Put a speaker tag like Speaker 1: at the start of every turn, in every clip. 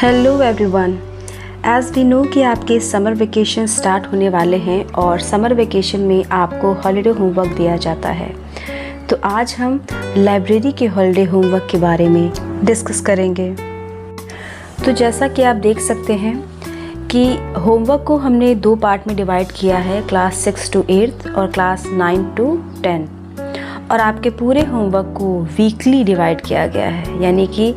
Speaker 1: Hello everyone. As we know कि आपके summer vacation start होने वाले हैं और समर वेकेशन में आपको हॉलीडे होमवर्क दिया जाता है। तो आज हम लाइब्रेरी के हॉलीडे होमवर्क के बारे में डिस्कस करेंगे। तो जैसा कि आप देख सकते हैं कि होमवर्क को हमने दो पार्ट में डिवाइड किया है, क्लास 6 to 8 और क्लास 9 to 10। और आपके पूरे होमवर्क को वीकली डिवाइड किया गया है, यानी कि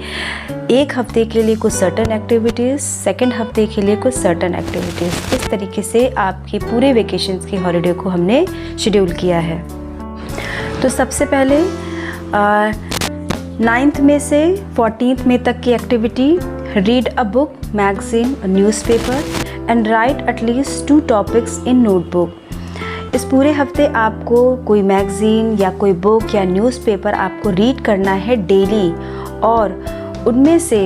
Speaker 1: एक हफ्ते के लिए कुछ सर्टन एक्टिविटीज़, सेकंड हफ्ते के लिए कुछ सर्टन एक्टिविटीज़। इस तरीके से आपके पूरे वेकेशंस के हॉलीडे को हमने शेड्यूल किया है। तो सबसे पहले 9th में से 14th में तक की activity, read a book, magazine, newspaper and write at least 2 topics in notebook. इस पूरे हफ्ते आपको कोई मैगज़ीन या कोई बुक या न्यूज़पेपर आपको रीड करना है डेली, और उनमें से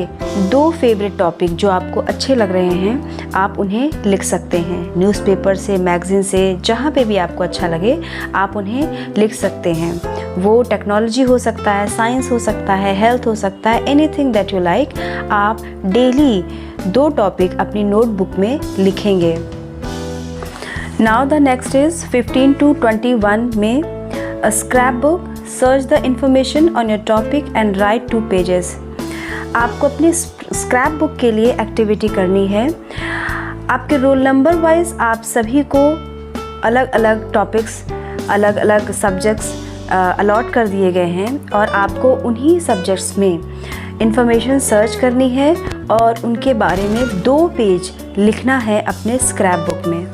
Speaker 1: 2 फेवरेट टॉपिक जो आपको अच्छे लग रहे हैं आप उन्हें लिख सकते हैं। न्यूज़पेपर से, मैगज़ीन से, जहाँ पे भी आपको अच्छा लगे आप उन्हें लिख सकते हैं। वो टेक्नोलॉजी हो सकता है, साइंस हो सकता है, हेल्थ हो सकता है, एनीथिंग दैट यू लाइक। आप डेली 2 टॉपिक अपनी नोटबुक में लिखेंगे। Now the next is 15 to 21 में a scrapbook, search the information on your topic and write 2 pages। आपको अपनी स्क्रैप बुक के लिए एक्टिविटी करनी है। आपके रोल नंबर वाइज आप सभी को अलग अलग टॉपिक्स, अलग अलग सब्जेक्ट्स अलॉट कर दिए गए हैं और आपको उन्हीं सब्जेक्ट्स में इंफॉर्मेशन सर्च करनी है और उनके बारे में 2 पेज लिखना है अपने स्क्रैप बुक में।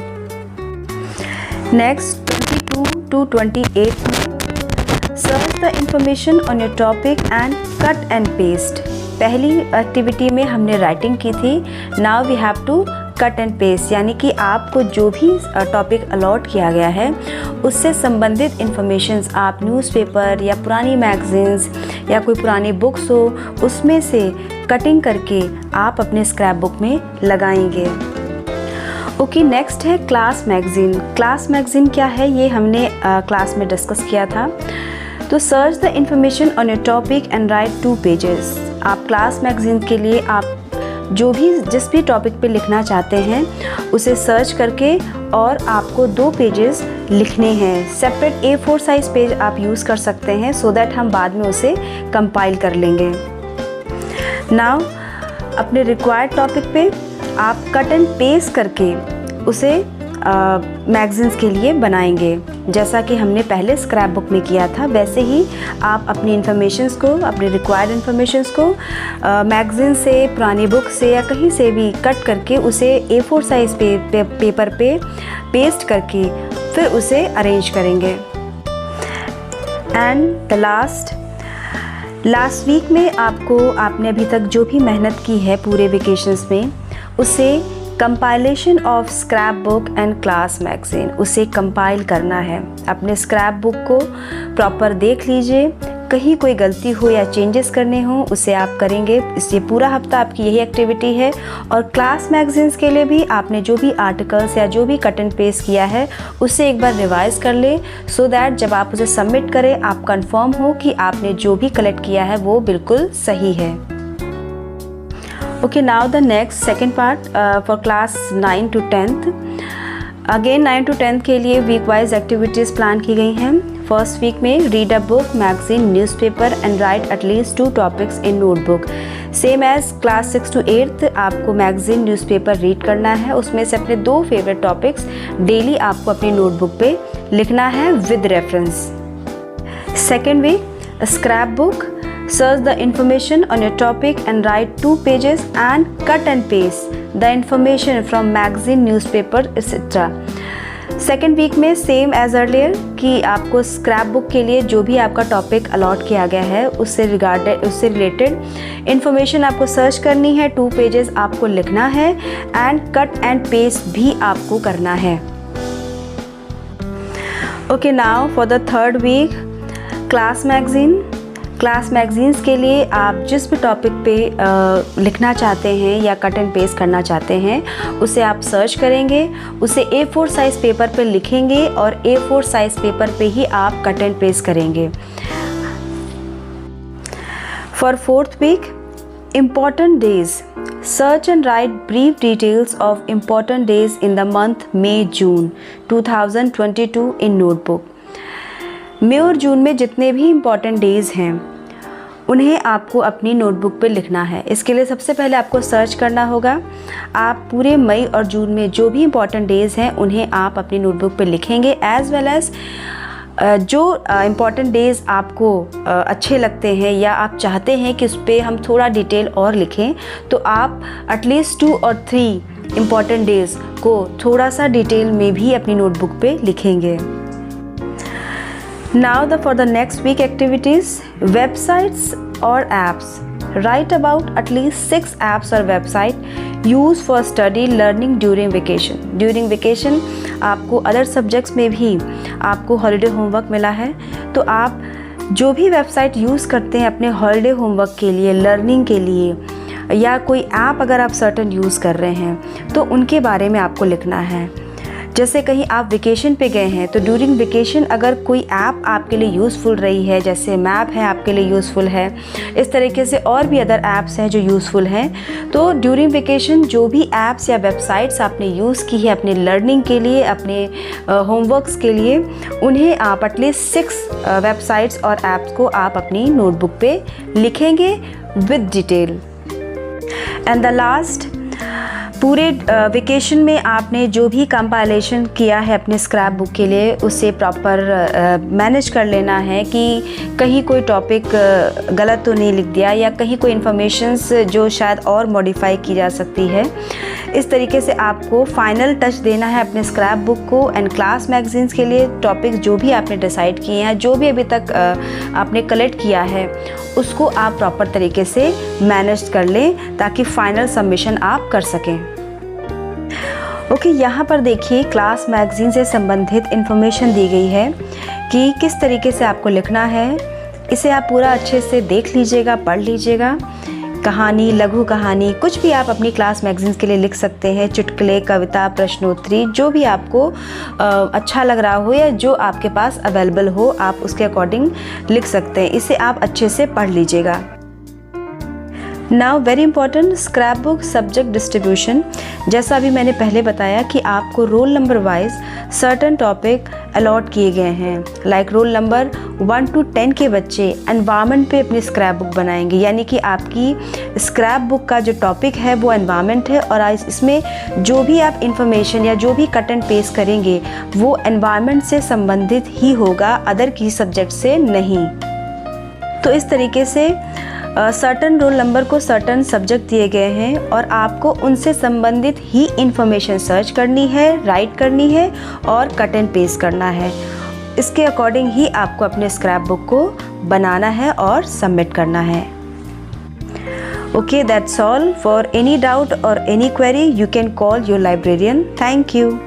Speaker 1: नेक्स्ट 22 to 28 में search the information on your topic and cut and paste. पहली एक्टिविटी में हमने राइटिंग की थी, now we have to cut and paste, यानी कि आपको जो भी टॉपिक अलॉट किया गया है उससे संबंधित इंफॉर्मेशंस आप न्यूज़पेपर या पुरानी मैगज़ीन्स या कोई पुरानी बुक्स हो उसमें से कटिंग करके आप अपने स्क्रैप बुक में लगाएंगे। ओके, नेक्स्ट है क्लास मैगज़ीन। क्लास मैगज़ीन क्या है ये हमने क्लास में डिस्कस किया था। तो search the information on your topic and right 2 pages. आप क्लास मैगज़ीन के लिए आप जिस भी टॉपिक पे लिखना चाहते हैं उसे सर्च करके और आपको 2 पेजेस लिखने हैं। सेपरेट A4 साइज़ पेज आप यूज़ कर सकते हैं सो दैट हम बाद में उसे कंपाइल कर लेंगे। नाउ अपने रिक्वायर्ड टॉपिक पे आप कट एंड पेस्ट करके उसे मैगज़ीन्स के लिए बनाएंगे। जैसा कि हमने पहले स्क्रैप बुक में किया था वैसे ही आप अपनी इन्फॉर्मेशंस को, अपनी रिक्वायर्ड इन्फॉर्मेशंस को मैगज़ीन से, पुरानी बुक से या कहीं से भी कट करके उसे A4 साइज़ पेपर पे पेस्ट करके फिर उसे अरेंज करेंगे। एंड द लास्ट वीक में आपने अभी तक जो भी मेहनत की है पूरे वेकेशंस में उसे compilation of scrap book and class magazine, उसे कंपाइल करना है। अपने स्क्रैप बुक को प्रॉपर देख लीजिए, कहीं कोई गलती हो या चेंजेस करने हो उसे आप करेंगे। इसलिए पूरा हफ्ता आपकी यही एक्टिविटी है। और क्लास मैगज़ीन्स के लिए भी आपने जो भी आर्टिकल्स या जो भी कट एंड पेस्ट किया है उसे एक बार रिवाइज़ कर ले सो दैट जब आप उसे सबमिट करें आप कंफर्म हो कि आपने जो भी कलेक्ट किया है वो बिल्कुल सही है। Okay, now the next second part for class 9 to 10th। Again 9 to 10th के लिए वीक वाइज एक्टिविटीज़ प्लान की गई हैं। फर्स्ट वीक में read a book, magazine, newspaper and write at least 2 topics in notebook. Same as class 6 to 8th आपको magazine, newspaper read करना है। उसमें से अपने 2 फेवरेट टॉपिक्स डेली आपको अपनी नोटबुक पे लिखना है with reference. Second week scrap book, search the information on your topic and write 2 pages and cut and paste the information from magazine, newspaper etc। Second week में same as earlier कि आपको scrap book के लिए जो भी आपका topic allot किया गया है उससे रिलेटेड इंफॉर्मेशन आपको सर्च करनी है, 2 पेजेस आपको लिखना है एंड कट एंड पेस्ट भी आपको करना है। Okay, now for the third week class magazine. Class magazines के लिए आप जिस भी टॉपिक पे लिखना चाहते हैं या कट एंड पेस्ट करना चाहते हैं उसे आप सर्च करेंगे, उसे A4 साइज़ पेपर पे लिखेंगे और A4 साइज़ पेपर पे ही आप कट एंड पेस्ट करेंगे। For fourth week Important days. Search and write brief details of important days in the month May-June 2022 in notebook. मई और जून में जितने भी इम्पॉर्टेंट डेज़ हैं उन्हें आपको अपनी नोटबुक पे लिखना है। इसके लिए सबसे पहले आपको सर्च करना होगा। आप पूरे मई और जून में जो भी इम्पॉर्टेंट डेज़ हैं उन्हें आप अपनी नोटबुक पे लिखेंगे, एज़ वेल एज़ जो इम्पॉर्टेंट डेज़ आपको अच्छे लगते हैं या आप चाहते हैं कि उस पर हम थोड़ा डिटेल और लिखें, तो आप एटलीस्ट 2 और 3 इम्पॉर्टेंट डेज़ को थोड़ा सा डिटेल में भी अपनी नोटबुक पे लिखेंगे। Now for the next week activities, websites or apps. Write about at least 6 apps or website used for study learning during vacation. During vacation आपको other subjects में भी आपको holiday homework मिला है, तो आप जो भी वेबसाइट यूज़ करते हैं अपने holiday homework के लिए, लर्निंग के लिए, या कोई ऐप अगर आप सर्टन यूज़ कर रहे हैं तो उनके बारे में आपको लिखना है। जैसे कहीं आप वेकेशन पे गए हैं तो ड्यूरिंग वेकेशन अगर कोई ऐप आपके लिए यूज़फुल रही है, जैसे मैप है आपके लिए यूज़फुल है, इस तरीके से और भी अदर ऐप्स हैं जो यूज़फुल हैं, तो ड्यूरिंग वेकेशन जो भी ऐप्स या वेबसाइट्स आपने यूज़ की है अपने लर्निंग के लिए, अपने होमवर्क्स के लिए, उन्हें आप एटलीस्ट 6 वेबसाइट्स और ऐप्स को आप अपनी नोटबुक पे लिखेंगे with detail. And the last, पूरे वेकेशन में आपने जो भी कंपाइलेशन किया है अपने स्क्रैप बुक के लिए उसे प्रॉपर मैनेज कर लेना है कि कहीं कोई टॉपिक गलत तो नहीं लिख दिया या कहीं कोई इन्फॉर्मेशंस जो शायद और मॉडिफाई की जा सकती है। इस तरीके से आपको फाइनल टच देना है अपने स्क्रैप बुक को। एंड क्लास मैगजीन्स के लिए टॉपिक जो भी आपने डिसाइड किए हैं, जो भी अभी तक आपने कलेक्ट किया है, उसको आप प्रॉपर तरीके से मैनेज कर लें ताकि फाइनल सबमिशन आप कर सकें। ओके, यहाँ पर देखिए क्लास मैगज़ीन से संबंधित इन्फॉर्मेशन दी गई है कि किस तरीके से आपको लिखना है। इसे आप पूरा अच्छे से देख लीजिएगा, पढ़ लीजिएगा। कहानी, लघु कहानी, कुछ भी आप अपनी क्लास मैगज़ीन्स के लिए लिख सकते हैं। चुटकुले, कविता, प्रश्नोत्तरी, जो भी आपको अच्छा लग रहा हो या जो आपके पास अवेलेबल हो, आप उसके अकॉर्डिंग लिख सकते हैं। इसे आप अच्छे से पढ़ लीजिएगा। Now very important, scrap book subject distribution. जैसा अभी मैंने पहले बताया कि आपको roll number wise certain topic allot किए गए हैं। लाइक रोल नंबर 1 to 10 के बच्चे एनवायरनमेंट पे अपनी स्क्रैप बुक बनाएंगे, यानी कि आपकी स्क्रैप बुक का जो टॉपिक है वो एनवायरनमेंट है और इसमें जो भी आप इंफॉर्मेशन या जो भी कट एंड पेस्ट करेंगे वो एनवायरनमेंट से संबंधित ही होगा, अदर किसी सब्जेक्ट से नहीं। तो इस तरीके से सर्टन रोल नंबर को सर्टन सब्जेक्ट दिए गए हैं और आपको उनसे संबंधित ही इंफॉर्मेशन सर्च करनी है, राइट करनी है और कट एंड पेस्ट करना है। इसके अकॉर्डिंग ही आपको अपने स्क्रैप बुक को बनाना है और सबमिट करना है। Okay, that's all. For any doubt और any query you can call your librarian. Thank you.